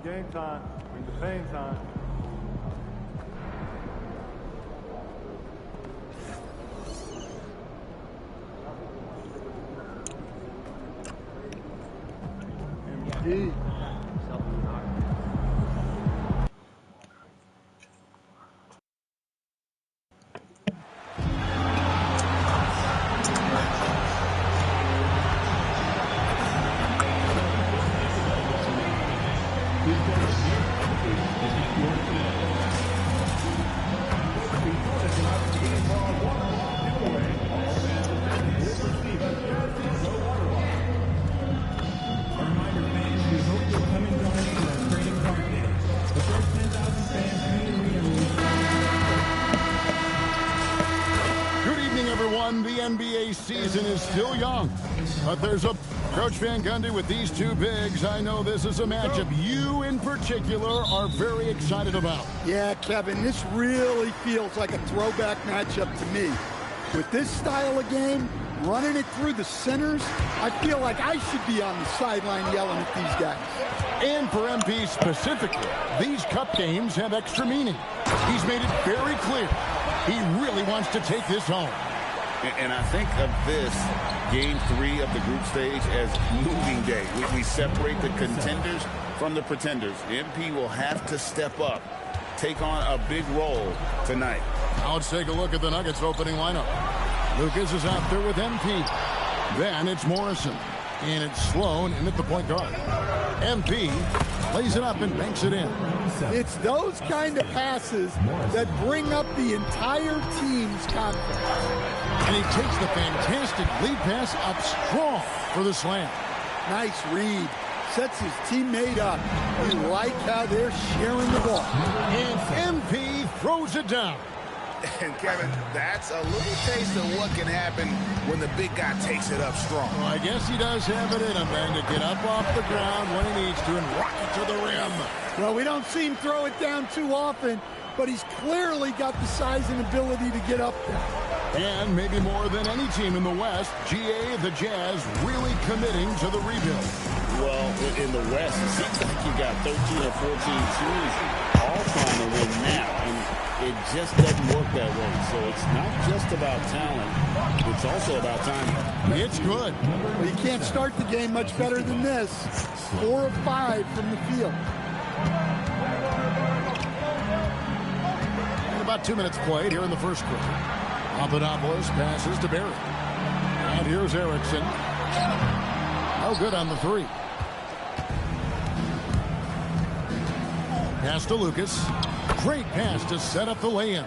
game time. Bring the pain time. MD. The NBA season is still young, but there's a Coach Van Gundy with these two bigs. I know this is a matchup you in particular are very excited about. Yeah, Kevin, this really feels like a throwback matchup to me. With this style of game, running it through the centers, I feel like I should be on the sideline yelling at these guys. And for MP specifically, these cup games have extra meaning. He's made it very clear he really wants to take this home. And I think of this game 3 of the group stage as moving day. We separate the contenders from the pretenders. MP will have to step up, take on a big role tonight. Now let's take a look at the Nuggets opening lineup. Lucas is out there with MP. Then it's Morrison. And it's Sloan in at the point guard. MP lays it up and banks it in. It's those kind of passes that bring up the entire team's confidence. And he takes the fantastic lead pass up strong for the slam. Nice read. Sets his teammate up. You like how they're sharing the ball. And MP throws it down. And Kevin, that's a little taste of what can happen when the big guy takes it up strong. Well, I guess he does have it in him, man, to get up off the ground when he needs to and rock it to the rim. Well, we don't see him throw it down too often, but he's clearly got the size and ability to get up there. And maybe more than any team in the West, GA, the Jazz, really committing to the rebuild. Well, in the West, it seems like you got 13 or 14 teams all trying to win now. And it just doesn't work that way. So it's not just about talent. It's also about timing. It's good. Well, you can't start the game much better than this. 4 of 5 from the field. And about 2 minutes played here in the first quarter. Papadopoulos passes to Barry. And here's Erickson. No good on the three. Pass to Lucas. Great pass to set up the lay-in.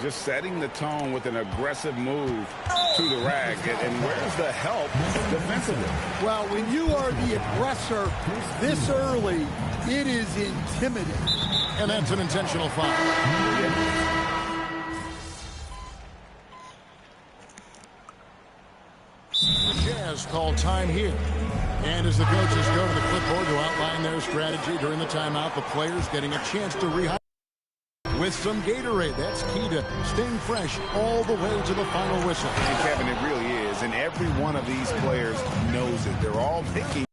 Just setting the tone with an aggressive move to the rack. And where's the help defensively? Well, when you are the aggressor this early, it is intimidating. And that's an intentional foul. The Jazz call time here. And as the coaches go to the clipboard to outline their strategy during the timeout, the players getting a chance to rehydrate with some Gatorade. That's key to staying fresh all the way to the final whistle. And Kevin, it really is. And every one of these players knows it. They're all picking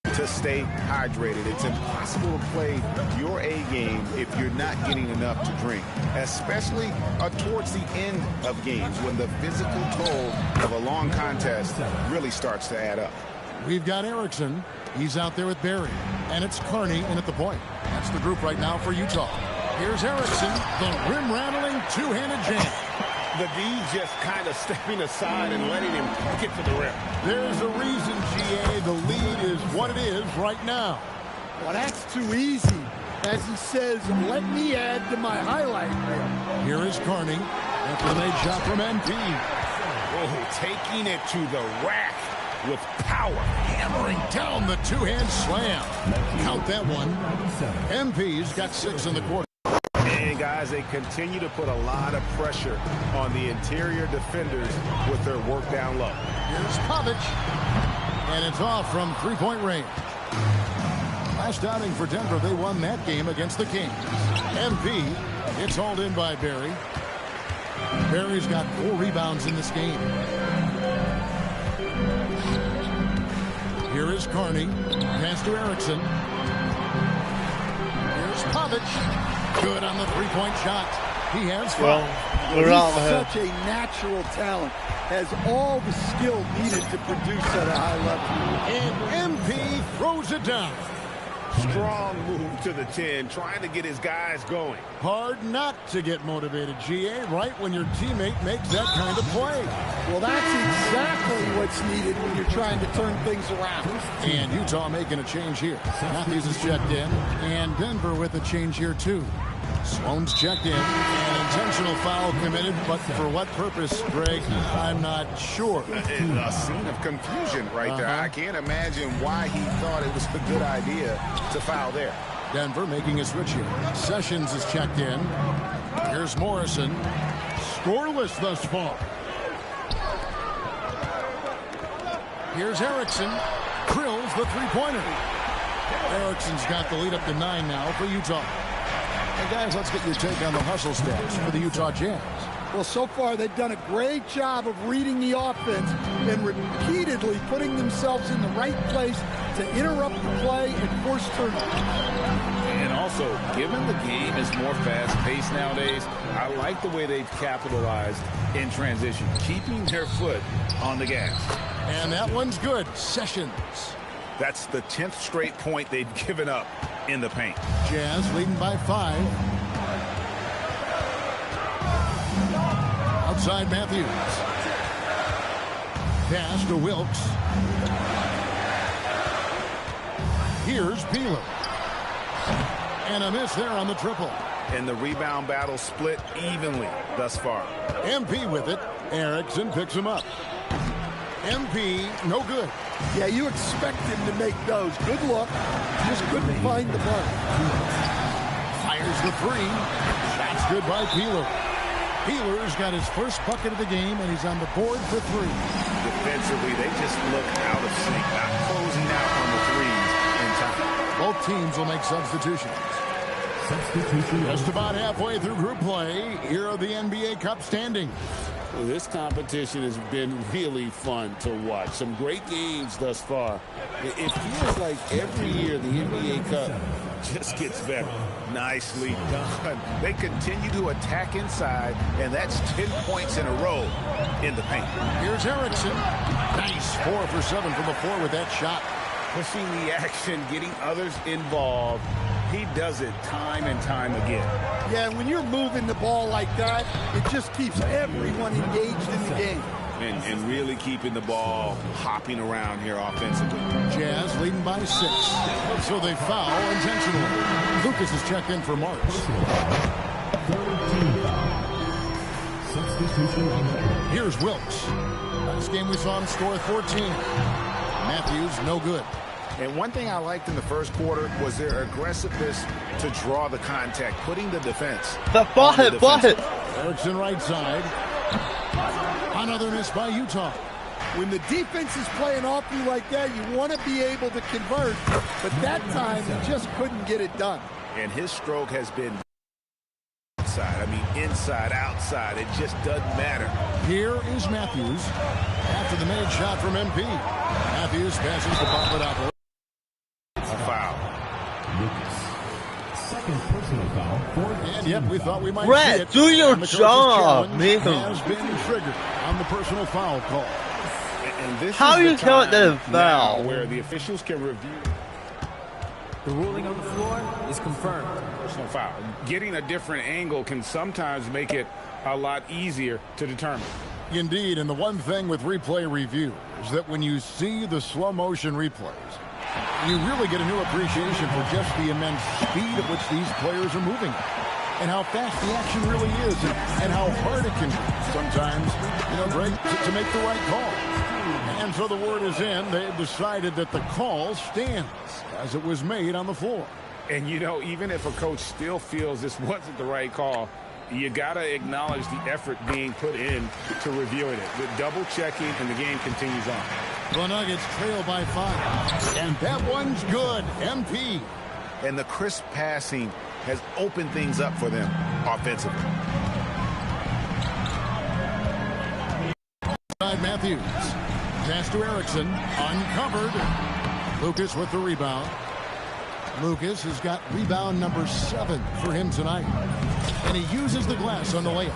to stay hydrated. It's impossible to play your A game if you're not getting enough to drink, especially towards the end of games when the physical toll of a long contest really starts to add up. We've got Erickson. He's out there with Barry. And it's Carney in at the point. That's the group right now for Utah. Here's Erickson, the rim-rattling two-handed jam. The D just kind of stepping aside and letting him get to the rim. There's a reason, GA, the lead is what it is right now. Well, that's too easy. As he says, let me add to my highlight reel. Here is Carney after the made shot from MP. Oh, taking it to the rack with power. Hammering down the two-hand slam. Count that one. MP's got 6 in the quarter. And guys, they continue to put a lot of pressure on the interior defenders with their work down low. Here's Pavic. And it's off from three-point range. Last outing for Denver, they won that game against the Kings. MP gets hauled in by Barry. Barry's got 4 rebounds in this game. Here is Carney. Pass to Erickson. Pavic, good on the three-point shot. He has Well, five. we're out He's ahead. such a natural talent. Has all the skill needed to produce at a high level. And MP throws it down. Strong move to the 10, trying to get his guys going. Hard not to get motivated, GA, right when your teammate makes that kind of play. Well, that's exactly what's needed when you're trying to turn things around. And Utah making a change here. Matthews is checked in, and Denver with a change here too. Sloan's checked in. An intentional foul committed, but for what purpose, Greg? I'm not sure. A scene of confusion right there. I can't imagine why he thought it was a good idea to foul there. Denver making a switch here. Sessions is checked in. Here's Morrison. Scoreless thus far. Here's Erickson. Drills the three-pointer. Erickson's got the lead up to 9 now for Utah. And guys, let's get your take on the hustle stats for the Utah Jazz. Well, so far they've done a great job of reading the offense and repeatedly putting themselves in the right place to interrupt the play and force turnovers. And also, given the game is more fast-paced nowadays, I like the way they've capitalized in transition, keeping their foot on the gas. And that one's good. Sessions. That's the 10th straight point they've given up in the paint. Jazz leading by 5. Outside Matthews. Pass to Wilkes. Here's Peeler. And a miss there on the triple. And the rebound battle split evenly thus far. MP with it. Erickson picks him up. MP, no good. Yeah, you expect him to make those. Good look. Just couldn't find the mark. Fires the three. Shot's good by Peeler. Peeler's got his first bucket of the game, and he's on the board for 3. Defensively, they just look out of sync, not closing out on the threes in time. Both teams will make substitutions. Just about halfway through group play. Here are the NBA Cup standings. Well, this competition has been really fun to watch. Some great games thus far. It feels like every year the NBA Cup just gets better. Nicely done. They continue to attack inside, and that's 10 points in a row in the paint. Here's Erickson. Nice 4 for 7 from the floor with that shot. Pushing the action, getting others involved. He does it time and time again. Yeah, when you're moving the ball like that, it just keeps everyone engaged in the game. And really keeping the ball hopping around here offensively. Jazz leading by 6. So they foul intentionally. Lucas is checked in for Marks. Here's Wilkes. Last game we saw him score 14. Matthews, no good. And one thing I liked in the first quarter was their aggressiveness to draw the contact, putting the defense. Block it. Erickson right side. Another miss by Utah. When the defense is playing off you like that, you want to be able to convert, but that time he just couldn't get it done. And his stroke has been outside. I mean, inside, outside. It just doesn't matter. Here is Matthews. After the made shot from MP. Matthews passes to Papadopoulos. A foul. Second personal foul for And yet we thought we might Brett, see it. do your And the coach's job, challenge man. has been triggered on the personal foul call. And this How is you the count time that a foul? now where the officials can review The ruling on the floor is confirmed. Personal foul. Getting a different angle can sometimes make it a lot easier to determine. Indeed, and the one thing with replay review is that when you see the slow motion replays, you really get a new appreciation for just the immense speed at which these players are moving and how fast the action really is and how hard it can be sometimes, Greg, to make the right call. And so the word is in. They've decided that the call stands as it was made on the floor. And, even if a coach still feels this wasn't the right call, you got to acknowledge the effort being put in to reviewing it. The double checking, and the game continues on. The Nuggets trail by 5. And that one's good. MP. And the crisp passing has opened things up for them offensively. Side Matthews. Pass to Erickson. Uncovered. Lucas with the rebound. Lucas has got rebound number 7 for him tonight. And he uses the glass on the layup.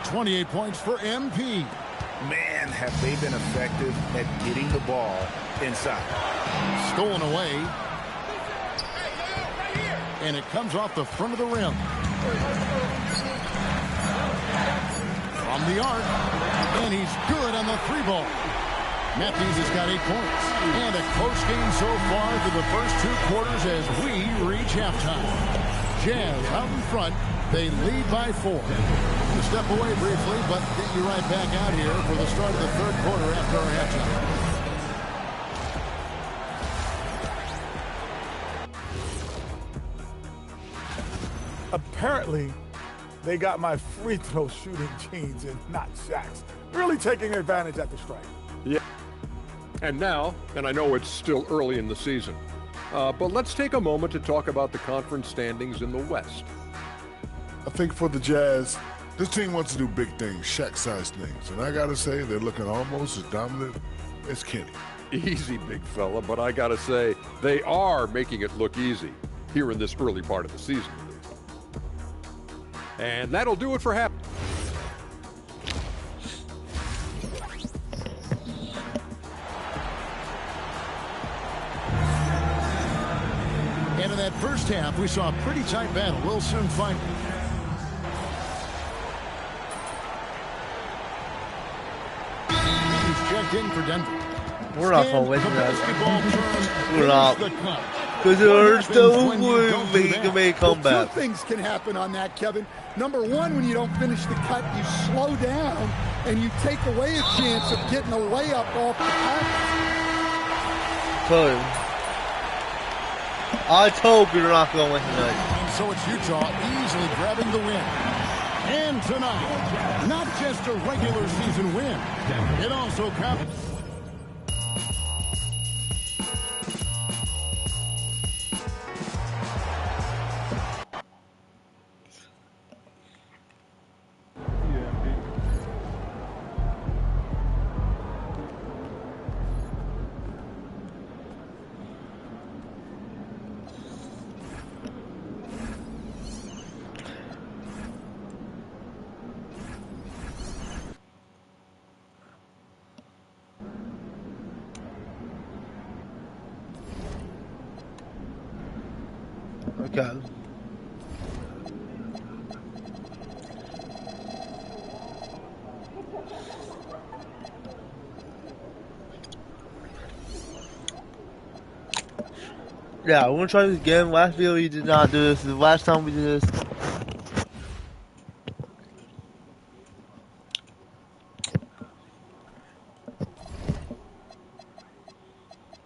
28 points for MP. Man, have they been effective at getting the ball inside. Stolen away. And it comes off the front of the rim. From the arc. And he's good on the 3-ball. Matthews has got 8 points. And a close game so far through the first 2 quarters as we reach halftime. Jazz out in front. They lead by 4. We'll step away briefly, but get you right back out here for the start of the 3rd quarter after our halftime. Apparently, they got my free throw shooting genes and not Shaq's. Really taking advantage at the strike. Yeah. And now, and I know it's still early in the season, but let's take a moment to talk about the conference standings in the West. I think for the Jazz, this team wants to do big things, Shaq-sized things. And I got to say, they're looking almost as dominant as Kenny. Easy, big fella, but I got to say, they are making it look easy here in this early part of the season. And that'll do it for half. And in that first half, we saw a pretty tight battle. We'll soon find it. He's checked in for Denver. We're not going to win that. We're not. Because there's no way we can make a comeback. 2 things can happen on that, Kevin. Number 1, when you don't finish the cut, you slow down and you take away a chance of getting a layup off the pass. I told you're not going to win tonight. And so it's Utah easily grabbing the win. And tonight, not just a regular season win, it also counts. Okay. Yeah, we're gonna try this again. Last video we did not do this. The last time we did this.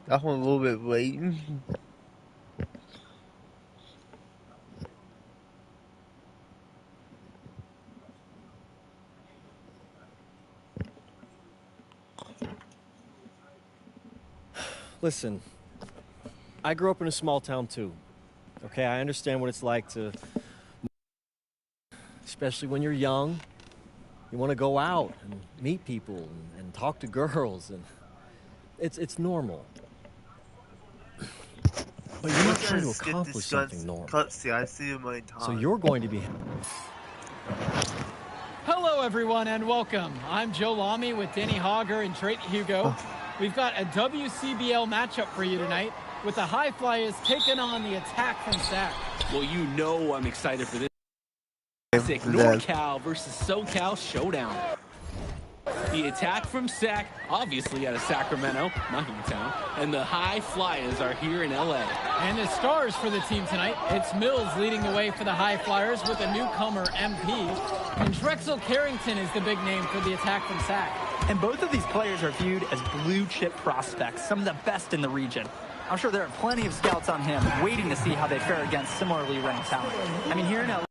That one a little bit late. Listen, I grew up in a small town too. Okay, I understand what it's like to, especially when you're young, you want to go out and meet people and talk to girls, and it's normal. But you're not trying to accomplish something normal. I see him many times. So you're going to be. Hello, everyone, and welcome. I'm Joe Lamy with Danny Hogger and Trey Hugo. We've got a WCBL matchup for you tonight with the High Flyers taking on the Attack from Sac. Well, you know I'm excited for this. Classic NorCal versus SoCal showdown. The Attack from Sac, obviously out of Sacramento, my hometown, and the High Flyers are here in LA. And the stars for the team tonight, it's Mills leading the way for the High Flyers with a newcomer MP, and Drexel Carrington is the big name for the Attack from Sac. And both of these players are viewed as blue-chip prospects, some of the best in the region. I'm sure there are plenty of scouts on him waiting to see how they fare against similarly ranked talent. I mean, here in LA,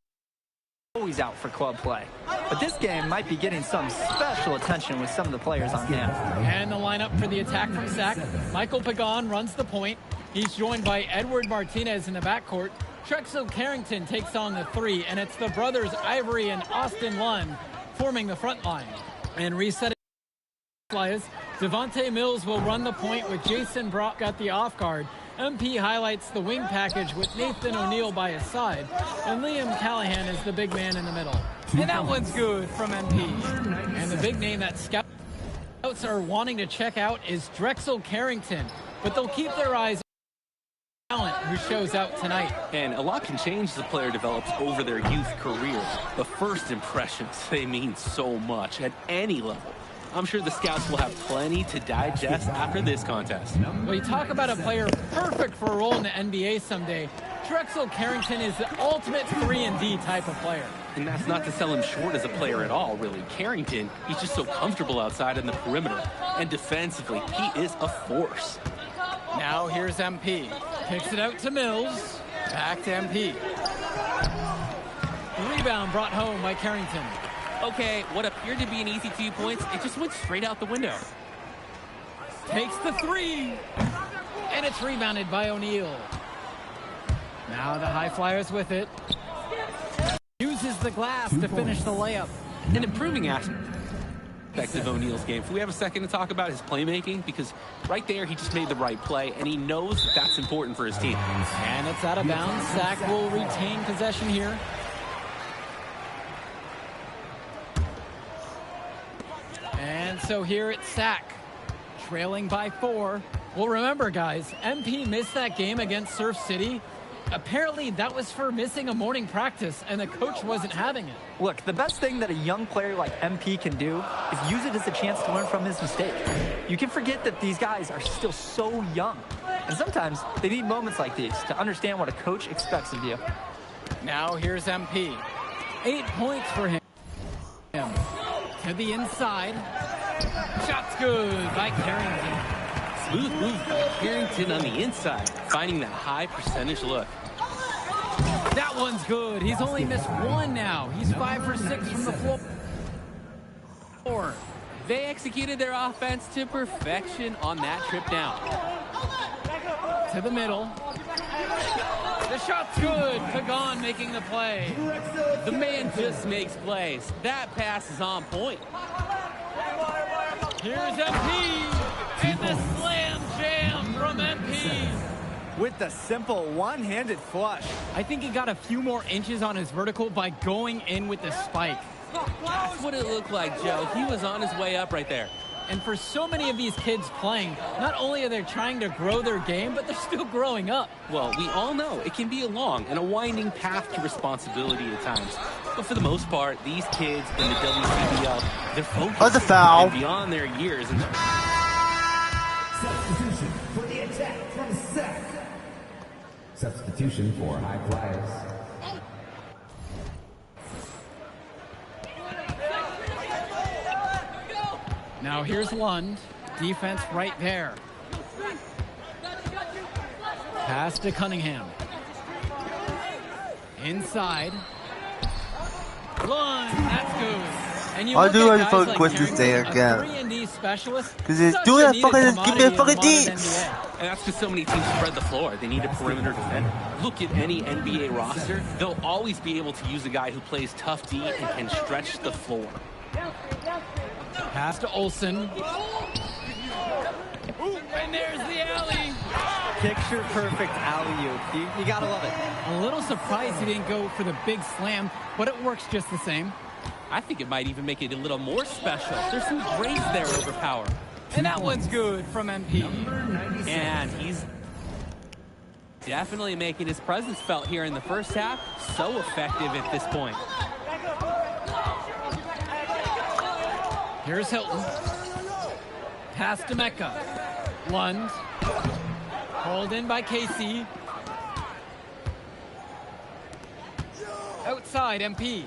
always out for club play. But this game might be getting some special attention with some of the players on hand. And the lineup for the Attack from Sac, Michael Pagan runs the point. He's joined by Edward Martinez in the backcourt. Drexel Carrington takes on the 3, and it's the brothers Eyrie and Austin Lund forming the front line. And resetting Flyers, Devontae Mills will run the point with Jason Brock at the off guard. MP highlights the wing package with Nathan O'Neill by his side, and Liam Callahan is the big man in the middle. And that one's good from MP. And the big name that scouts are wanting to check out is Drexel Carrington, but they'll keep their eyes on talent who shows out tonight. And a lot can change as a player develops over their youth career. But first impressions, they mean so much at any level. I'm sure the scouts will have plenty to digest after this contest. Well, you talk about a player perfect for a role in the NBA someday. Drexel Carrington is the ultimate 3-and-D type of player. And that's not to sell him short as a player at all, really. Carrington, he's just so comfortable outside in the perimeter. And defensively, he is a force. Now here's MP. Kicks it out to Mills. Back to MP. The rebound brought home by Carrington. Okay, what appeared to be an easy 2 points, it just went straight out the window. Takes the three. And it's rebounded by O'Neill. Now the High Flyers with it. Uses the glass to finish the layup. An improving aspect of O'Neill's game. If we have a second to talk about his playmaking, because right there he just made the right play, and he knows that that's important for his team. And it's out of bounds. Sac will retain possession here. And so here it's Sac, trailing by 4. Well, remember, guys, MP missed that game against Surf City. Apparently, that was for missing a morning practice, and the coach wasn't having it. Look, the best thing that a young player like MP can do is use it as a chance to learn from his mistake. You can forget that these guys are still so young, and sometimes they need moments like these to understand what a coach expects of you. Now here's MP. 8 points for him. To the inside. Shot's good by Carrington. Smooth move by Carrington on the inside, finding that high percentage look. That one's good. He's only missed 1 now. He's 5 for 6 from the floor. They executed their offense to perfection on that trip down. To the middle. The shot's good. Pagan making the play. The man just makes plays. That pass is on point. Here's MP. And the slam jam from MP. With the simple one-handed flush. I think he got a few more inches on his vertical by going in with the spike. That's what it looked like, Joe. He was on his way up right there. And for so many of these kids playing, not only are they trying to grow their game, but they're still growing up. Well, we all know it can be a long and a winding path to responsibility at times. But for the most part, these kids in the WCBL, they're focused and beyond their years. And substitution for the attack from Seth. Substitution for High Flyers. Now here's Lund. Defense right there. Pass to Cunningham. Inside. Lund, that's good. And you I do like have to fucking this thing again. 3-and-D specialist. Because it's doing that fucking, give me a fucking D. And that's because so many teams spread the floor. They need a perimeter defender. Look at any NBA roster. They'll always be able to use a guy who plays tough D and can stretch the floor. Pass to Olsen. And there's the alley. Picture perfect alley-oop. You gotta love it. A little surprised he didn't go for the big slam, but it works just the same. I think it might even make it a little more special. There's some grace there over power. And that one's good from MP. And he's definitely making his presence felt here in the first half. So effective at this point. Here's Hilton. Pass to Mecca. Lund. Hauled in by Casey. Outside MP.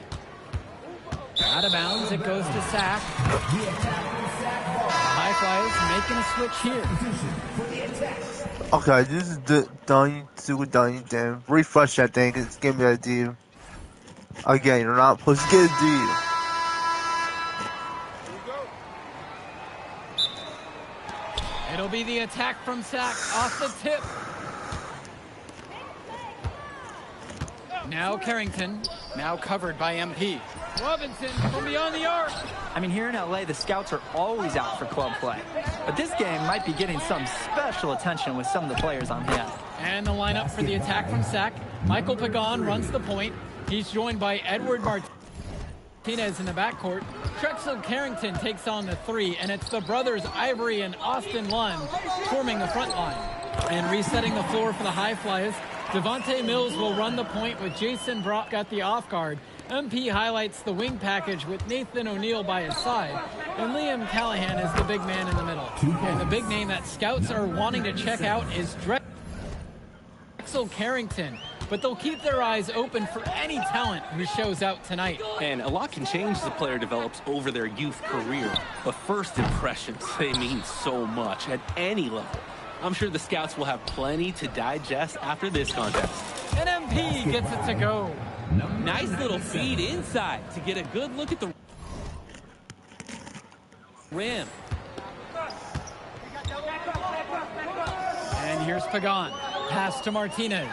Out of bounds, it goes to Sac. High Flyers making a switch here. Okay, this is the super done then. Refresh that thing, it's giving me a D. Again, you're not supposed to get a D. It'll be the attack from Sac off the tip. Now Carrington, now covered by MP. Robinson from beyond the arc. I mean, here in LA, the scouts are always out for club play. But this game might be getting some special attention with some of the players on hand. And the lineup for the attack from Sac. Michael Pagan runs the point. He's joined by Edward Martinez in the backcourt. Drexel Carrington takes on the 3, and it's the brothers Eyrie and Austin Lund forming the front line. And resetting the floor for the High Flyers, Devontae Mills will run the point with Jason Brock at the off guard. MP highlights the wing package with Nathan O'Neill by his side, and Liam Callahan is the big man in the middle. And the big name that scouts are wanting to check out is Drexel Carrington, but they'll keep their eyes open for any talent who shows out tonight. And a lot can change as a player develops over their youth career, but first impressions, they mean so much at any level. I'm sure the scouts will have plenty to digest after this contest. And MP gets it to go. Nice little feed inside to get a good look at the rim. And here's Pagan. Pass to Martinez.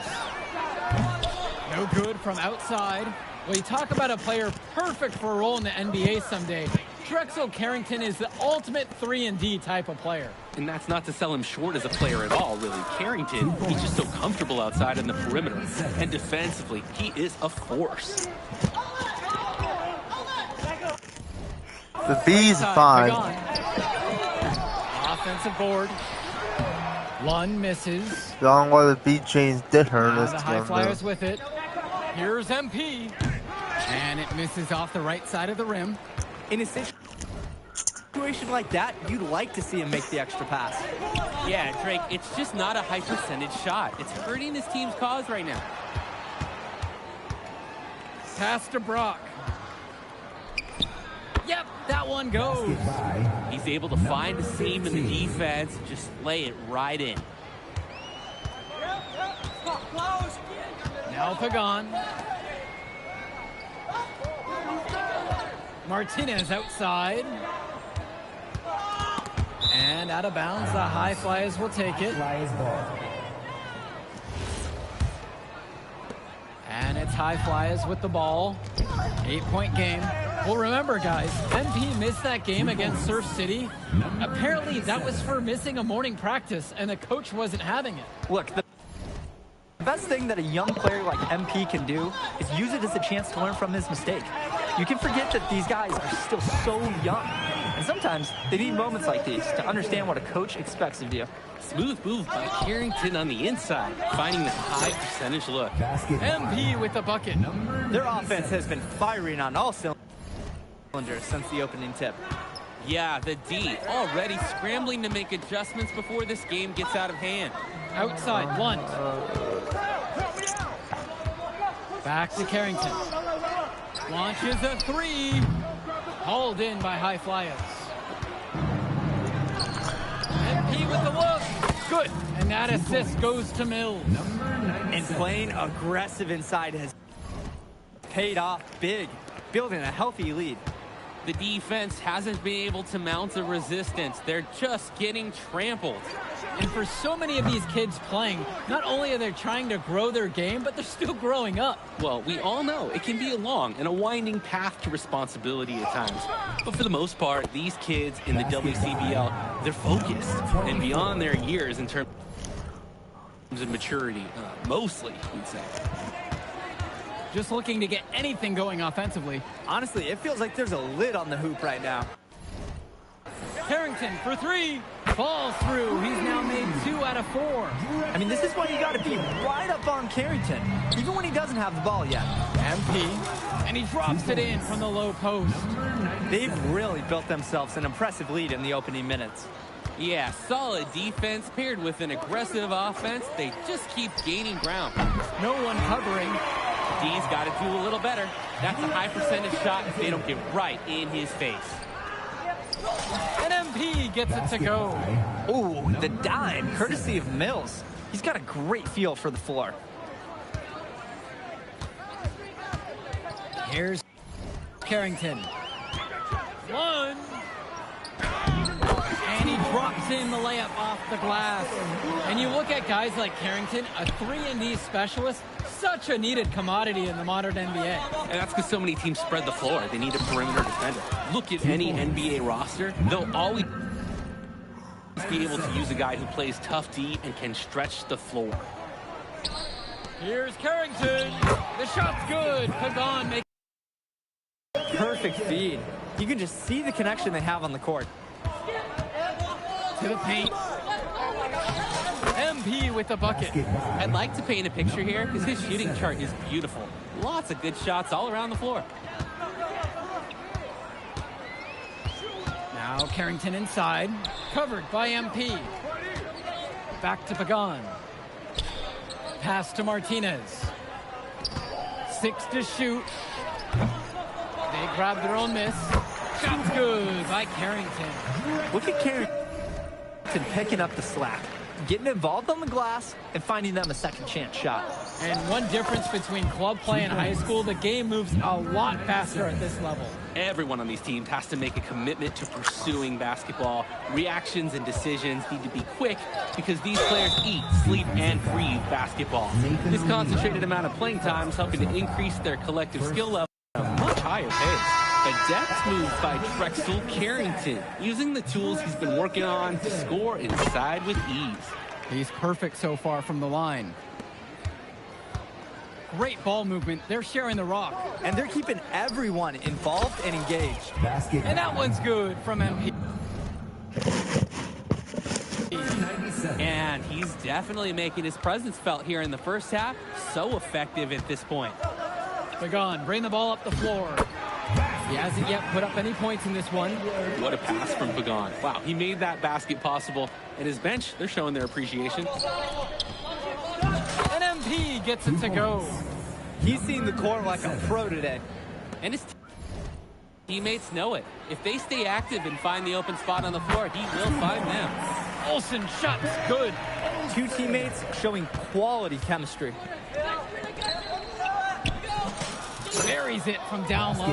No good from outside. Well, you talk about a player perfect for a role in the NBA someday. Drexel Carrington is the ultimate 3-and-D type of player. And that's not to sell him short as a player at all, really. Carrington, he's just so comfortable outside in the perimeter. And defensively, he is a force. The B's fine. Offensive board. Lund misses. Long while the B chains did hurt us. The High Flyers with it. Here's MP. And it misses off the right side of the rim. In a situation like that, you'd like to see him make the extra pass. Yeah, Drake, it's just not a high percentage shot. It's hurting his team's cause right now. Pass to Brock. Yep, that one goes. He's able to find a seam in the defense, just lay it right in. Now Pagan. Martinez outside. And out of bounds, the High Flyers will take it. And it's High Flyers with the ball. 8-point game. Well, remember, guys, MP missed that game against Surf City. Apparently, that was for missing a morning practice, and the coach wasn't having it. Look, the best thing that a young player like MP can do is use it as a chance to learn from his mistake. You can forget that these guys are still so young. And sometimes they need moments like these to understand what a coach expects of you. Smooth move by Carrington on the inside, finding the high percentage look. MP with the bucket. Their offense has been firing on all cylinders since the opening tip. Yeah, the D already scrambling to make adjustments before this game gets out of hand. Outside, Lund. Back to Carrington. Launches a 3. Hauled in by High Flyers. MP with the look. Good. And that assist goes to Mills. And playing aggressive inside has paid off big, building a healthy lead. The defense hasn't been able to mount a resistance. They're just getting trampled. And for so many of these kids playing, not only are they trying to grow their game, but they're still growing up. Well, we all know it can be a long and a winding path to responsibility at times. But for the most part, these kids in the WCBL, they're focused and beyond their years in terms of maturity, mostly, we'd say. Just looking to get anything going offensively. Honestly, it feels like there's a lid on the hoop right now. Carrington for 3. Falls through. He's now made 2 out of 4. I mean, this is why you got to be right up on Carrington, even when he doesn't have the ball yet. MP, and he drops it in from the low post. They've really built themselves an impressive lead in the opening minutes. Yeah, solid defense paired with an aggressive offense. They just keep gaining ground. No one covering. D's got to do a little better. That's a high percentage shot if they don't get right in his face. And MP gets it to go. Ooh, the dime, courtesy of Mills. He's got a great feel for the floor. Here's Carrington. 1. And he drops in the layup off the glass. And you look at guys like Carrington, a 3-and-D specialist, such a needed commodity in the modern NBA. And that's because so many teams spread the floor. They need a perimeter defender. Look at any NBA roster. They'll always be able to use a guy who plays tough D and can stretch the floor. Here's Carrington. The shot's good. Pagan makes perfect feed. You can just see the connection they have on the court. To the paint. MP with the bucket. I'd like to paint a picture here because his shooting chart is beautiful. Lots of good shots all around the floor. Now Carrington inside, covered by MP. Back to Pagan. Pass to Martinez. 6 to shoot. They grab their own miss. Shot's good by Carrington. Look at Carrington picking up the slack, getting involved on the glass, and finding them a second chance shot. And one difference between club play and high school, the game moves a lot faster at this level. Everyone on these teams has to make a commitment to pursuing basketball. Reactions and decisions need to be quick because these players eat, sleep, and breathe basketball. This concentrated amount of playing time is helping to increase their collective skill level at a much higher pace. A deft move by Drexel Carrington, using the tools he's been working on to score inside with ease. He's perfect so far from the line. Great ball movement. They're sharing the rock. And they're keeping everyone involved and engaged. And that one's good from MP. And he's definitely making his presence felt here in the first half. So effective at this point. Pagan, bring the ball up the floor. He hasn't yet put up any points in this one. What a pass from Pagan. Wow, he made that basket possible. And his bench, they're showing their appreciation. And MP gets it to go. He's seeing the court like a pro today. And his teammates know it. If they stay active and find the open spot on the floor, he will find them. Olsen, shot's good. 2 teammates showing quality chemistry. Buries it from down low.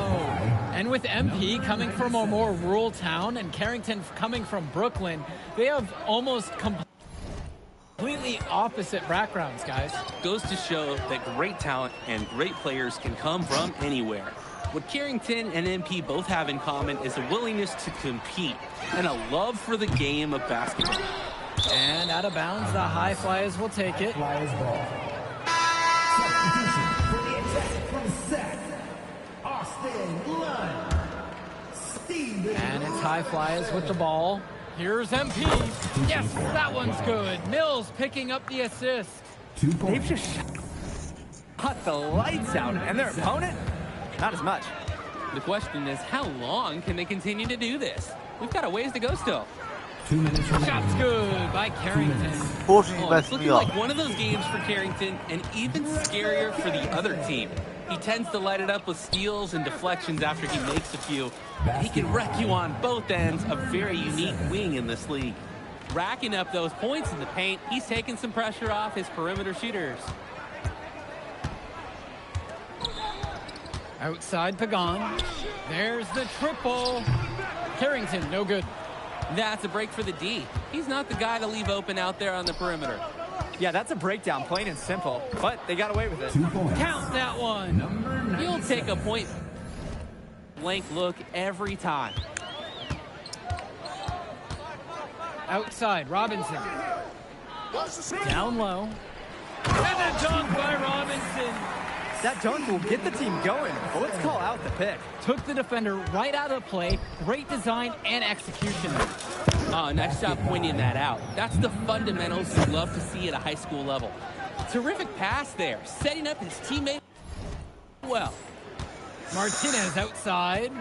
And with MP coming from a more rural town and Carrington coming from Brooklyn, they have almost completely opposite backgrounds, guys. Goes to show that great talent and great players can come from anywhere. What Carrington and MP both have in common is a willingness to compete and a love for the game of basketball. And out of bounds, the High Flyers will take it. Flyers ball. Substitution for the attack from Seth. Austin Lund. And it's High Flyers with the ball. Here's MP. Yes, that one's good. Mills picking up the assist. They've just shot the lights out, and their opponent, not as much. The question is, how long can they continue to do this? We've got a ways to go still. 2 minutes remaining. Shot's good by Carrington. It's looking like one of those games for Carrington, and even scarier for the other team. He tends to light it up with steals and deflections after he makes a few. He can wreck you on both ends, a very unique wing in this league. Racking up those points in the paint, he's taking some pressure off his perimeter shooters. Outside Pagan. There's the triple. Carrington, no good. That's a break for the D. He's not the guy to leave open out there on the perimeter. Yeah, that's a breakdown, plain and simple. But they got away with it. Count that one. He'll take a point blank look every time. Outside, Robinson. Down low. And a dunk by Robinson. That dunk will get the team going, but let's call out the pick. Took the defender right out of play. Great design and execution. Nice job pointing that out. That's the fundamentals you love to see at a high school level. Terrific pass there, setting up his teammate well. Martinez outside.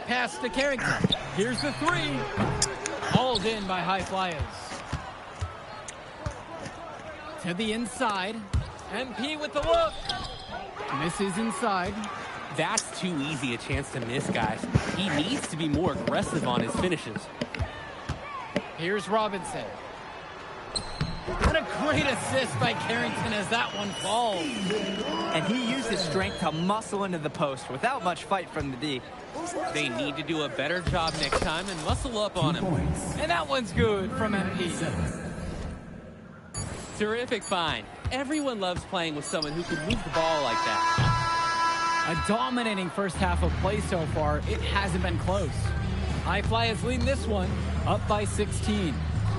Pass to Carrington. Here's the 3. Hauled in by High Flyers. To the inside. MP with the look. Misses inside. That's too easy a chance to miss, guys. He needs to be more aggressive on his finishes. Here's Robinson. And a Great assist by Carrington as that one falls. And he used his strength to muscle into the post without much fight from the D. They need to do a better job next time and muscle up on him. And that one's good from MP. Terrific find. Everyone loves playing with someone who can move the ball like that. A dominating first half of play so far. It hasn't been close. High Flyers leading this one, up by 16.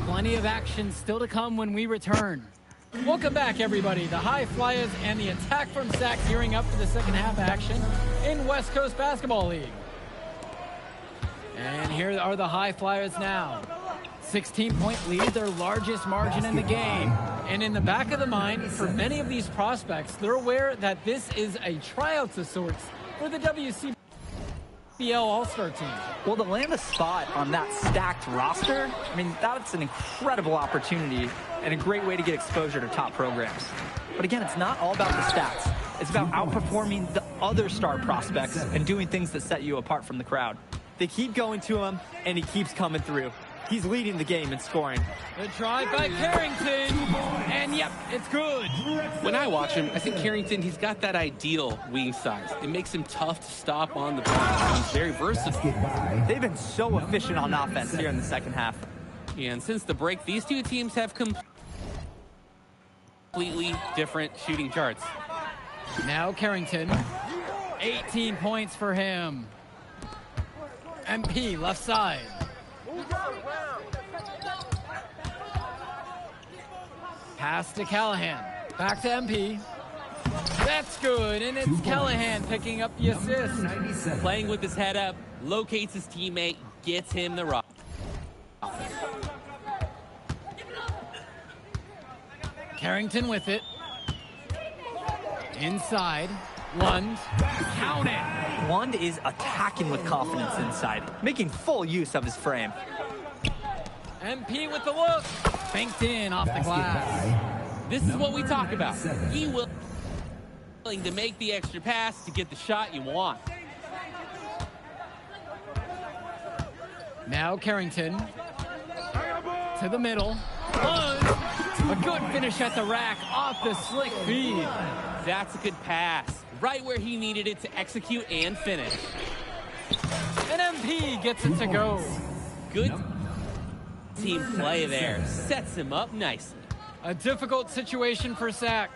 Plenty of action still to come when we return. Welcome back, everybody. The High Flyers and the attack from Sac gearing up for the second half action in West Coast Basketball League. And here are the High Flyers now. 16-point lead, their largest margin in the game. And in the back of the mind, for many of these prospects, they're aware that this is a tryout of sorts for the WCBL All-Star team. Well, to land a spot on that stacked roster, I mean, that's an incredible opportunity and a great way to get exposure to top programs. But again, it's not all about the stats. It's about outperforming the other star prospects and doing things that set you apart from the crowd. They keep going to him, and he keeps coming through. He's leading the game in scoring. The drive by Carrington, and yep, it's good. When I watch him, I think Carrington, he's got that ideal wing size. It makes him tough to stop on the ball. He's very versatile. They've been so efficient on offense here in the second half. Yeah, and since the break, these two teams have completely different shooting charts. Now Carrington, 18 points for him. MP left side. Pass to Callahan. Back to MP. That's good, and it's Callahan picking up the assist. Playing with his head up, locates his teammate, gets him the rock. Carrington with it. Inside. Lund. Count it. Lund is attacking with confidence inside, making full use of his frame. MP with the look. Banked in off the glass. This is what we talk about. He willing to make the extra pass to get the shot you want. Now Carrington. To the middle. Lund. A good finish at the rack off the slick feed. That's a good pass. Right where he needed it to execute and finish. And MP gets it to go. Good team play there. Sets him up nicely. A difficult situation for Sac.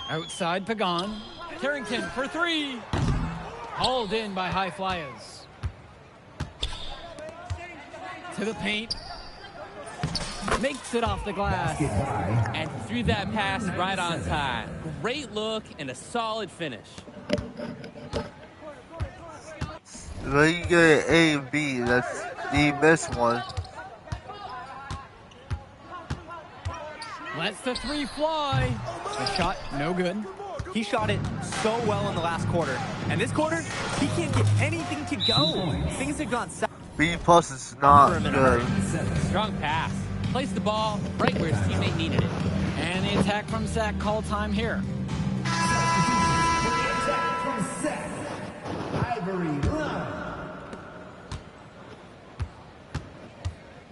Outside Pagan. Carrington for three. Hauled in by High Flyers. To the paint. Makes it off the glass. And threw that pass right on time. Great look and a solid finish. Well, you get an A and B. That's the best one. Lets the three fly. The shot, no good. He shot it so well in the last quarter. And this quarter, he can't get anything to go. Things have gone south. B plus is not good. Strong pass. Placed the ball right where his teammate needed it. And the attack from Sac call time here.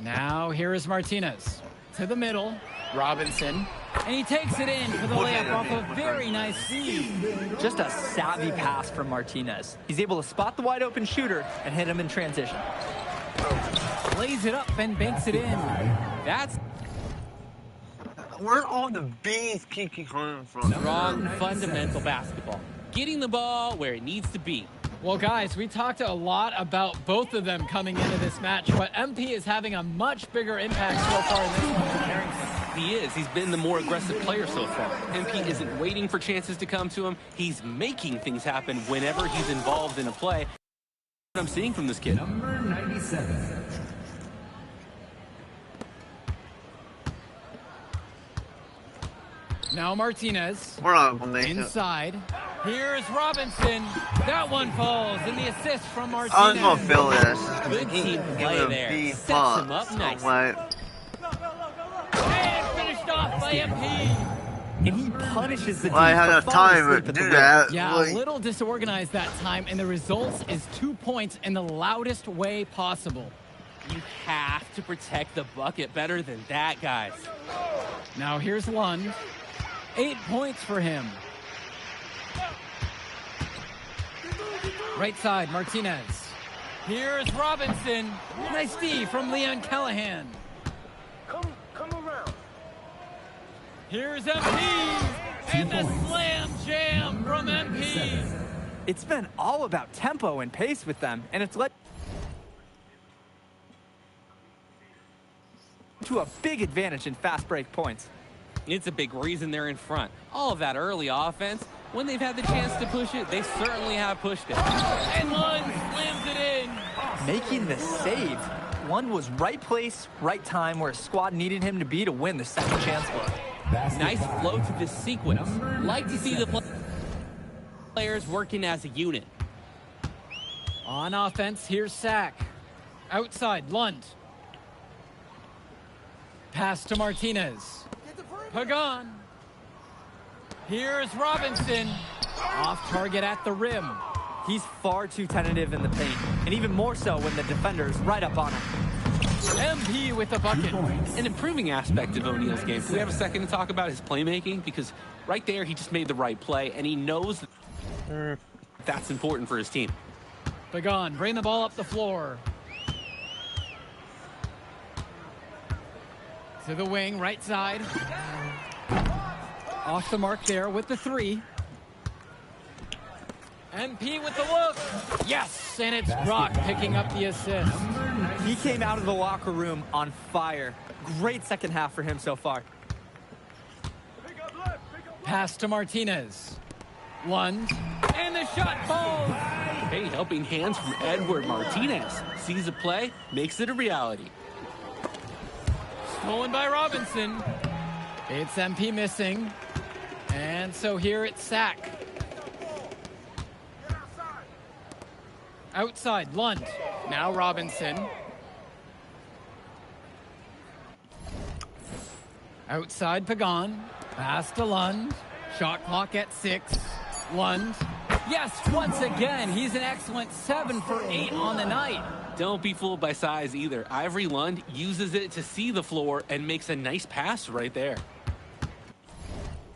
Now here is Martinez. To the middle. Robinson. And he takes it in for the layup off a very nice feed. Just a savvy pass from Martinez. He's able to spot the wide open shooter and hit him in transition. Lays it up and banks it in. That's where all the B's keep coming from. Strong fundamental basketball. Getting the ball where it needs to be. Well, guys, we talked a lot about both of them coming into this match, but MP is having a much bigger impact so far in this one than Carrington. He is. He's been the more aggressive player so far. MP isn't waiting for chances to come to him. He's making things happen whenever he's involved in a play. What I'm seeing from this kid. Number 97. Now Martinez. We're not gonna make inside. Here's Robinson. That one falls, and the assist from Martinez. I was gonna feel this. Good team play there. Sets him up nice. And finished off by MP. And he punishes the team. I had enough time to do that. Yeah, a little disorganized that time, and the result is 2 points in the loudest way possible. You have to protect the bucket better than that, guys. Now here's Lund. 8 points for him. Right side, Martinez. Here's Robinson. Nice D from Leon Callahan. Come around. Here's MP. And the slam jam from MP. It's been all about tempo and pace with them, and it's led to a big advantage in fast break points. It's a big reason they're in front. All of that early offense, when they've had the chance to push it, they certainly have pushed it. And Lund slams it in. Making the save. Lund was right place, right time where his squad needed him to be to win the second chance look. Nice flow to this sequence. Like to see the players working as a unit. On offense, here's Sack. Outside, Lund. Pass to Martinez. Pagan. Here's Robinson. Off target at the rim. He's far too tentative in the paint, and even more so when the defender's right up on him. MP with the bucket. An improving aspect of O'Neal's game. Can we have a second to talk about his playmaking? Because right there, he just made the right play, and he knows that's important for his team. Pagan, bring the ball up the floor. To the wing, right side. Off the mark there with the 3. MP with the look. Yes, and it's Brock picking up the assist. He came out of the locker room on fire. Great second half for him so far. Pass to Martinez. Lund, and the shot falls. Hey, helping hands from Edward Martinez. Sees a play, makes it a reality. Stolen by Robinson. It's MP missing. And so here it's Sack. Outside, Lund. Now Robinson. Outside, Pagan. Pass to Lund. Shot clock at 6. Lund. Yes, once again, he's an excellent 7 for 8 on the night. Don't be fooled by size either. Eyrie Lund uses it to see the floor and makes a nice pass right there.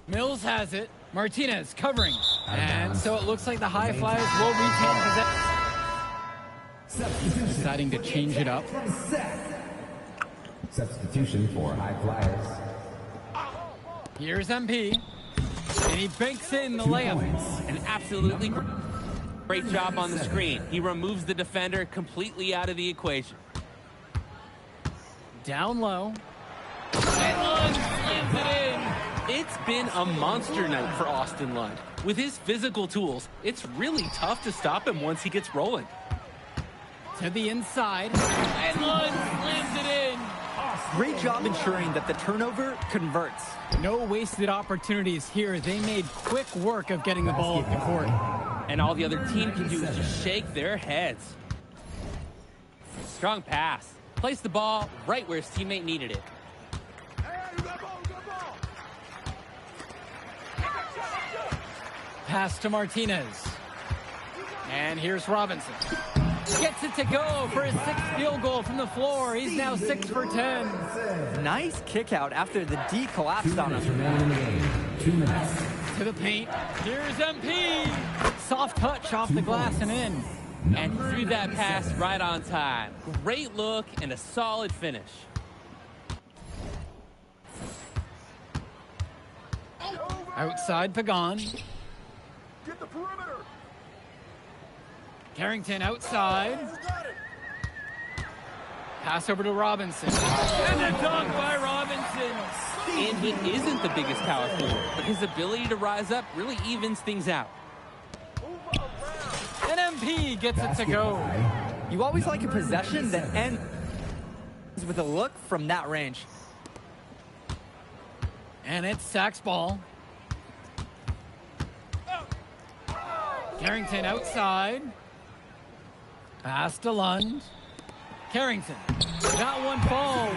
Mills has it. Martinez covering. And so it looks like the High Flyers will retain possession. Deciding to change it up. Substitution for High Flyers. Here's MP. And he banks in the layup. An absolutely great job on the screen. He removes the defender completely out of the equation. Down low. And Lund slams it in. It's been a monster night for Austin Lund. With his physical tools, it's really tough to stop him once he gets rolling. To the inside. And Lund slams it in. Great job ensuring that the turnover converts. No wasted opportunities here. They made quick work of getting the ball up the court. And all the other team can do is just shake their heads. Strong pass. Placed the ball right where his teammate needed it. Pass to Martinez. And here's Robinson. Gets it to go for his 6th field goal from the floor. He's now 6 for 10. Nice kick out after the D collapsed on him. 2 minutes. To the paint. Here's MP. Soft touch off the glass and in. And threw that pass right on time. Great look and a solid finish. Outside, Pagan. Get the perimeter. Carrington outside. Pass over to Robinson. And a dunk by Robinson. And he isn't the biggest power forward, but his ability to rise up really evens things out. And MP gets it to go. You always like a possession that ends with a look from that range. And it's Sack's ball. Carrington outside. Pass to Lund. Carrington. Got one fall.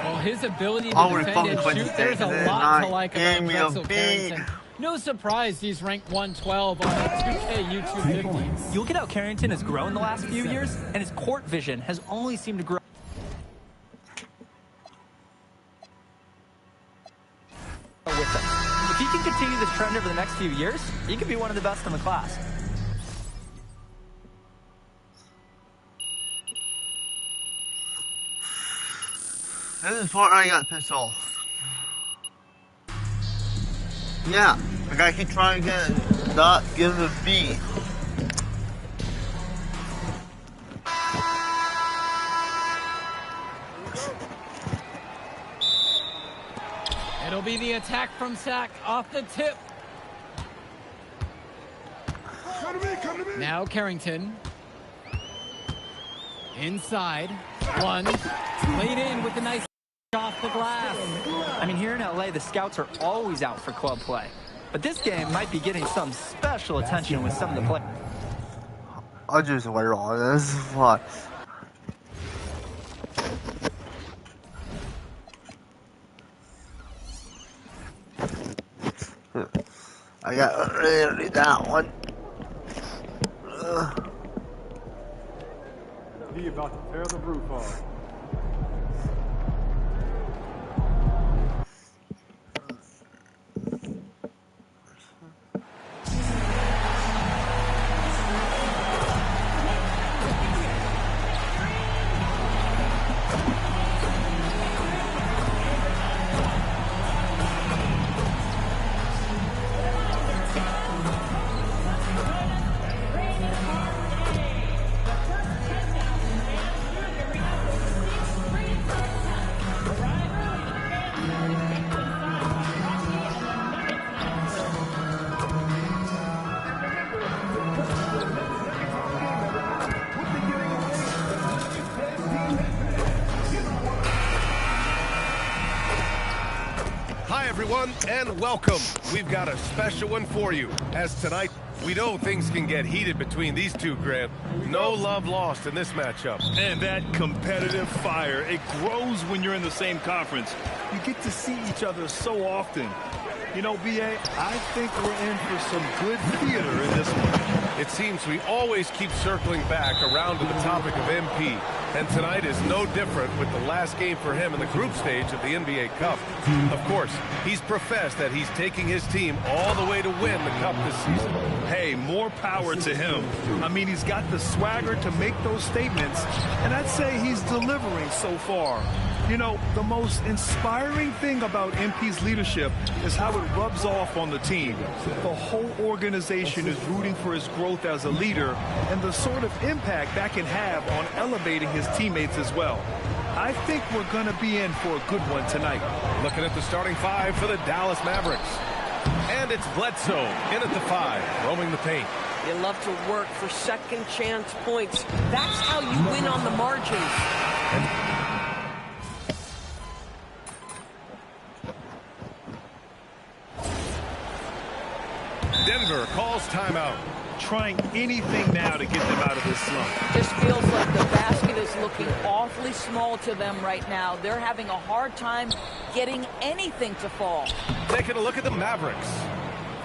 Well, his ability to defend and shoot, there's a lot to like about Drexel Carrington. No surprise he's ranked 112 on the 2K YouTube 50. You look at how Carrington has grown the last few years, and his court vision has only seemed to grow. trend over the next few years, he could be one of the best in the class. This is part I got pissed off. Yeah, I gotta keep trying to get not give him a beat. It'll be the attack from Sack off the tip. Come to me, come to me. Now Carrington. Inside. One. Laid in with a nice off the glass. I mean, here in LA, the scouts are always out for club play. But this game might be getting some special attention with some of the players. I'll just wait on this. What? I got really that one. He about to tear the roof off. And welcome. We've got a special one for you. As tonight, we know things can get heated between these two, Grant. No love lost in this matchup. And that competitive fire, it grows when you're in the same conference. You get to see each other so often. You know, B.A., I think we're in for some good theater in this one. It seems we always keep circling back around to the topic of MP. And tonight is no different with the last game for him in the group stage of the NBA Cup. Of course, he's professed that he's taking his team all the way to win the Cup this season. Hey, more power to him. I mean, he's got the swagger to make those statements, and I'd say he's delivering so far. You know, the most inspiring thing about MP's leadership is how it rubs off on the team. The whole organization is rooting for his growth as a leader and the sort of impact that can have on elevating his teammates as well. I think we're going to be in for a good one tonight. Looking at the starting five for the Dallas Mavericks. And it's Bledsoe in at the 5, roaming the paint. You love to work for second chance points. That's how you win on the margins. Denver calls timeout. Trying anything now to get them out of this slump. Just feels like the basket is looking awfully small to them right now. They're having a hard time getting anything to fall. Taking a look at the Mavericks.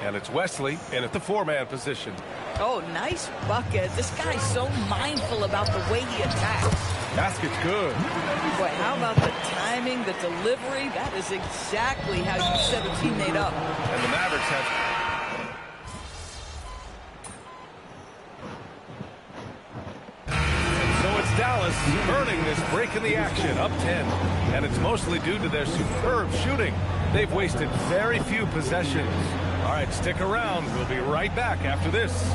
And it's Wesley in at the 4-man position. Oh, nice bucket. This guy's so mindful about the way he attacks. Basket's good. Boy, how about the timing, the delivery? That is exactly how you set a teammate up. And the Mavericks have... Dallas earning this break in the action, up 10. And it's mostly due to their superb shooting. They've wasted very few possessions. All right, stick around. We'll be right back after this.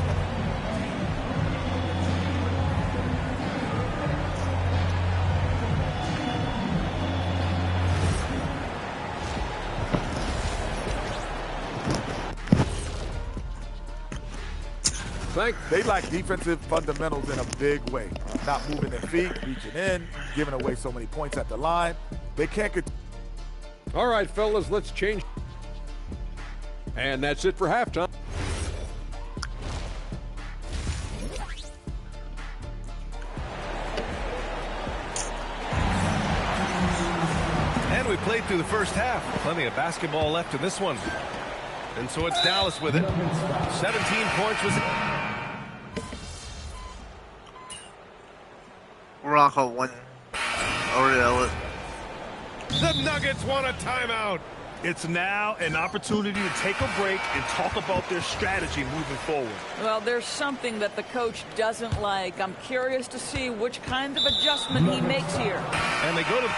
They lack defensive fundamentals in a big way. Not moving their feet, reaching in, giving away so many points at the line. They can't get... All right, fellas, let's change. And that's it for halftime. And we played through the first half. Plenty of basketball left in this one. And so it's Dallas with it. 17 points was... Morocco won. The Nuggets want a timeout. It's now an opportunity to take a break and talk about their strategy moving forward. Well, there's something that the coach doesn't like. I'm curious to see which kind of adjustment he makes here. And they go to...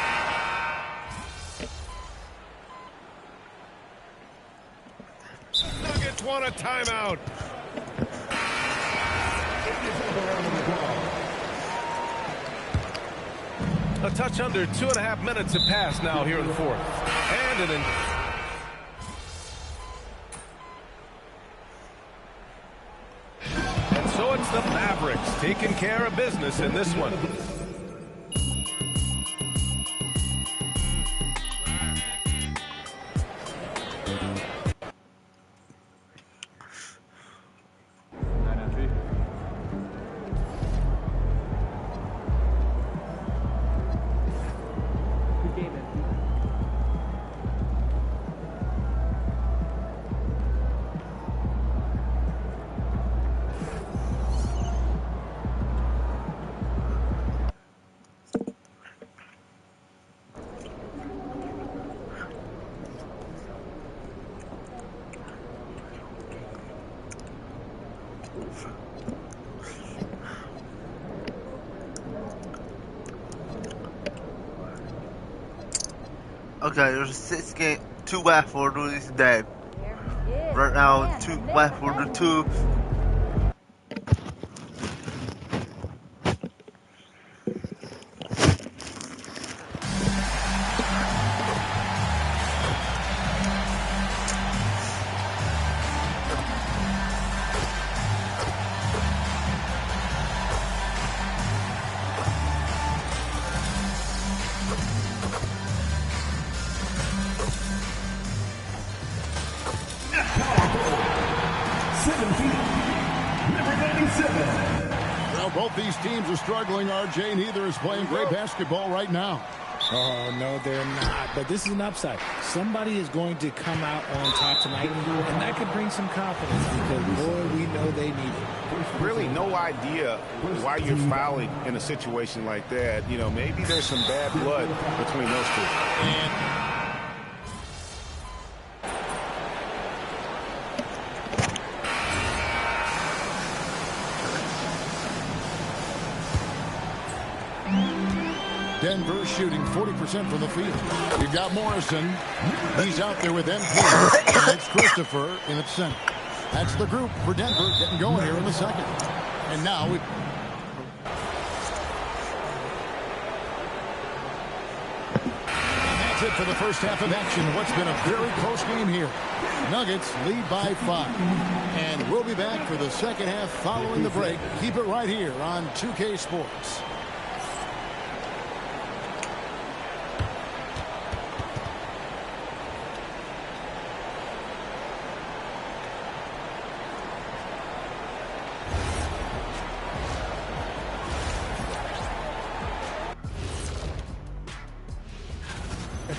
Nuggets want a timeout. A touch under 2.5 minutes have passed now here in the fourth. And so it's the Mavericks taking care of business in this one. Okay, there's 6 games, 2 left for this day. Right now, 2 left for the 2. Well, both these teams are struggling, RJ. Neither is playing great basketball right now. Oh, no, they're not. But this is an upside. Somebody is going to come out on top tonight, and that could bring some confidence because, boy, we know they need it. Really no idea why you're fouling in a situation like that. You know, maybe there's some bad blood between those two. Denver shooting 40% from the field. You've got Morrison. He's out there with MP. It's Christopher in its center. That's the group for Denver getting going here in the second. And now we... And that's it for the first half of action. What's been a very close game here. Nuggets lead by 5. And we'll be back for the second half following the break. Keep it right here on 2K Sports.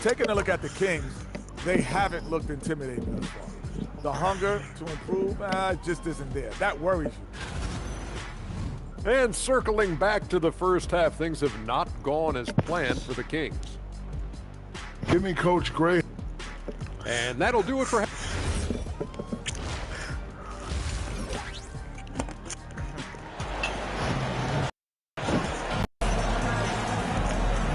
Taking a look at the Kings, they haven't looked intimidating thus far. The hunger to improve just isn't there. That worries you. And circling back to the first half, things have not gone as planned for the Kings. Give me Coach Gray. And that'll do it for...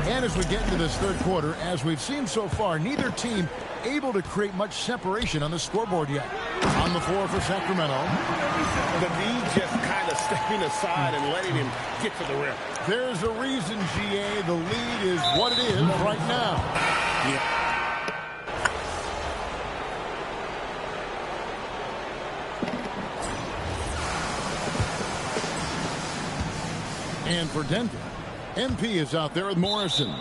And as we get into this third quarter, as we've seen so far, neither team able to create much separation on the scoreboard yet. On the floor for Sacramento. The D just kind of stepping aside and letting him get to the rim. There's a reason, GA, the lead is what it is right now. Yeah. And for Denver, MP is out there with Morrison.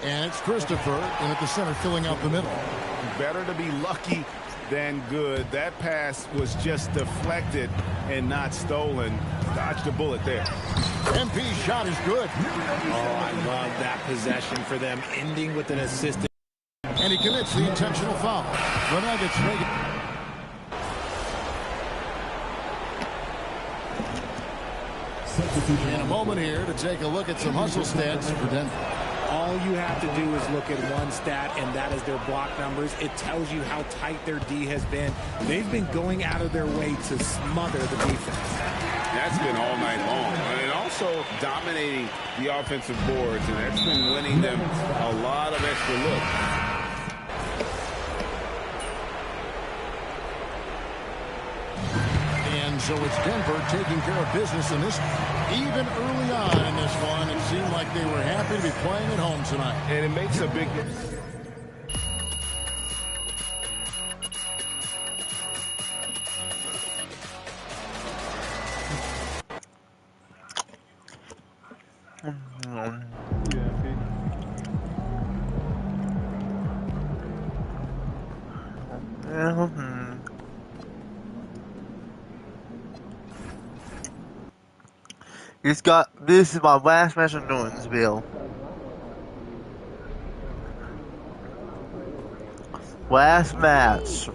And it's Christopher in at the center filling out the middle. Better to be lucky than good. That pass was just deflected and not stolen. Dodged a bullet there. MP's shot is good. Oh, I love that possession for them, ending with an assist. And he commits the intentional foul. The Nuggets make it. In a moment here to take a look at some hustle stats for Denver. All you have to do is look at one stat, and that is their block numbers. It tells you how tight their D has been. They've been going out of their way to smother the defense. That's been all night long. And also dominating the offensive boards, and that's been winning them a lot of extra looks. And so it's Denver taking care of business in this. Even early on in this one, it seemed like they were happy to be playing at home tonight. And it makes a big difference. This is my last match I'm doing this bill. Last match.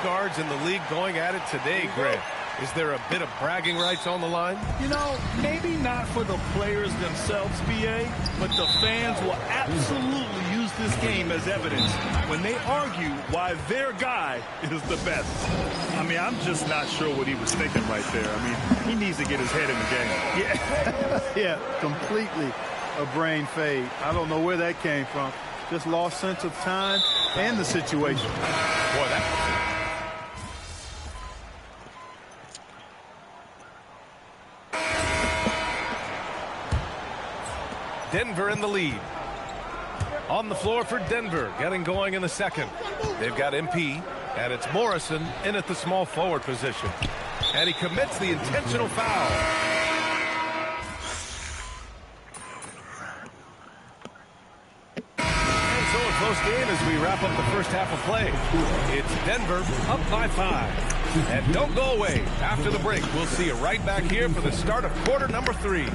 Guards in the league going at it today, Greg. Is there a bit of bragging rights on the line? You know, maybe not for the players themselves, BA, but the fans will absolutely use this game as evidence when they argue why their guy is the best. I mean, I'm just not sure what he was thinking right there. I mean, he needs to get his head in the game. Yeah, yeah, completely a brain fade. I don't know where that came from. Just lost sense of time and the situation. Boy, that... Denver in the lead. On the floor for Denver, getting going in the second. They've got MP, and it's Morrison in at the small forward position. And he commits the intentional foul. And so a close game as we wrap up the first half of play. It's Denver up by 5. And don't go away. After the break, we'll see you right back here for the start of quarter number 3.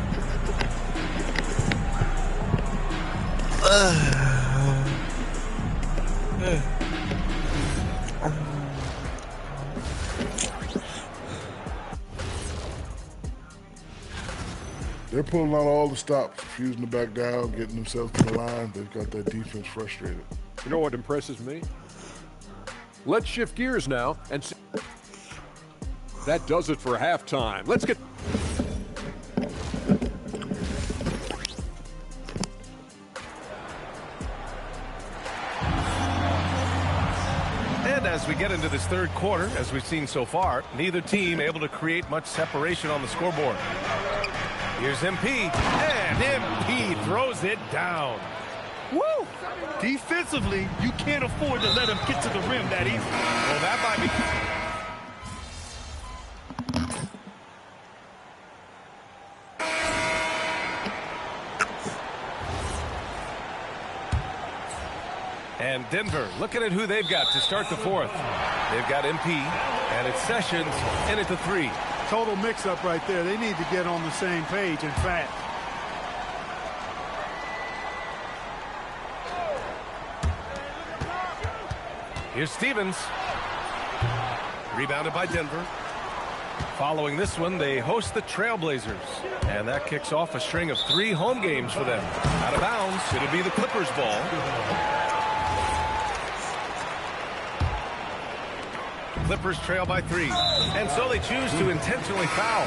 They're pulling out all the stops, refusing to back down, getting themselves to the line. They've got that defense frustrated. You know what impresses me? Let's shift gears now and see. That does it for halftime. Let's get... As we get into this third quarter, as we've seen so far, neither team able to create much separation on the scoreboard. Here's MP, and MP throws it down. Woo! Defensively, you can't afford to let him get to the rim that easy. Well, that might be... And Denver looking at who they've got to start the fourth. They've got MP, and it's Sessions in at the 3. Total mix-up right there. They need to get on the same page and fast. Here's Stevens. Rebounded by Denver. Following this one, they host the Trailblazers. And that kicks off a string of 3 home games for them. Out of bounds, it'll be the Clippers' ball. Clippers trail by 3. And so they choose to intentionally foul.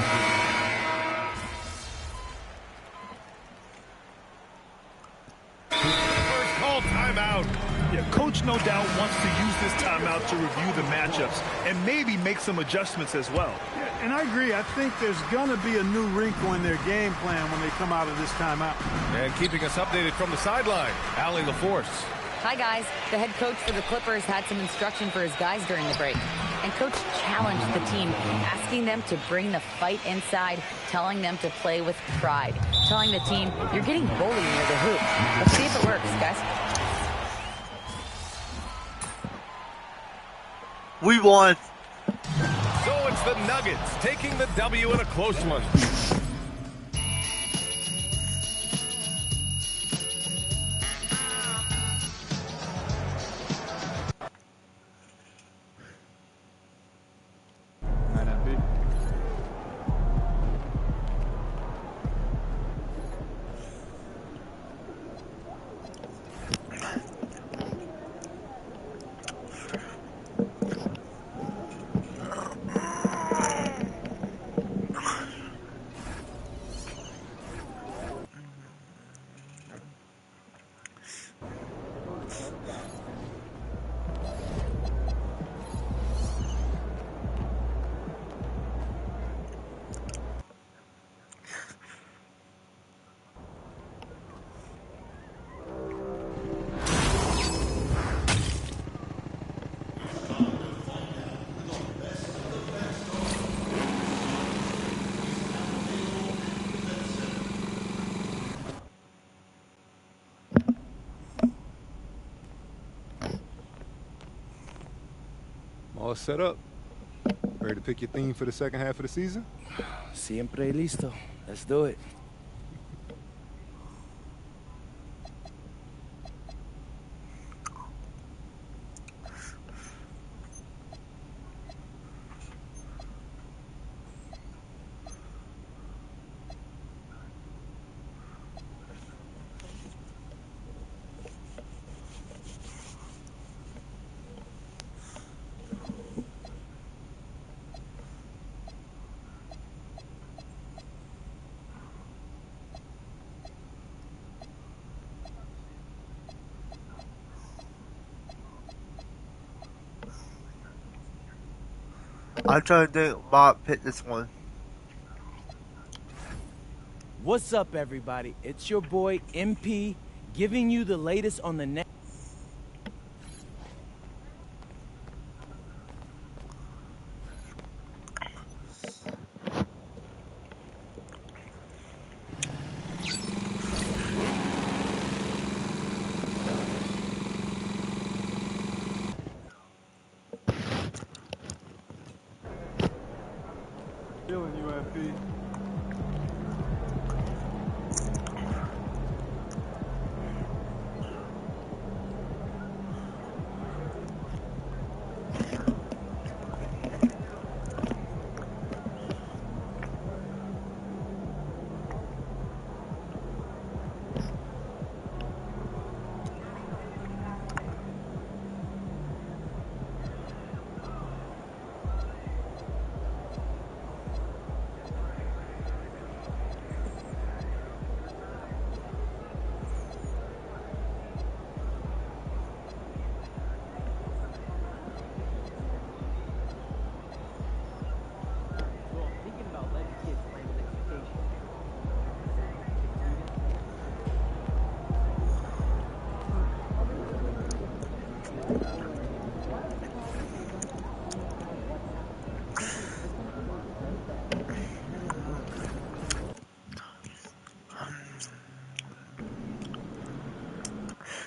First call timeout. Yeah, coach no doubt wants to use this timeout to review the matchups and maybe make some adjustments as well. Yeah, and I agree. I think there's going to be a new wrinkle in their game plan when they come out of this timeout. And keeping us updated from the sideline, Allie LaForce. Hi, guys. The head coach for the Clippers had some instruction for his guys during the break. And coach challenged the team, asking them to bring the fight inside, telling them to play with pride. telling the team, you're getting bullied near the hoop. Let's see if it works, guys. We won. So it's the Nuggets taking the W in a close one. All set up. Ready to pick your theme for the second half of the season? Siempre listo. Let's do it. I'm trying to think Bob picked this one. What's up, everybody? It's your boy MP giving you the latest on the next. Feeling you, MP.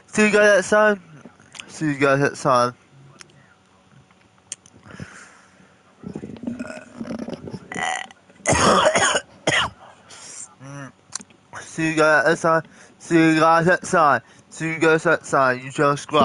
See you guys at time. See you guys at time. See you guys at time. See you guys at time. See you guys at time. You just subscribe.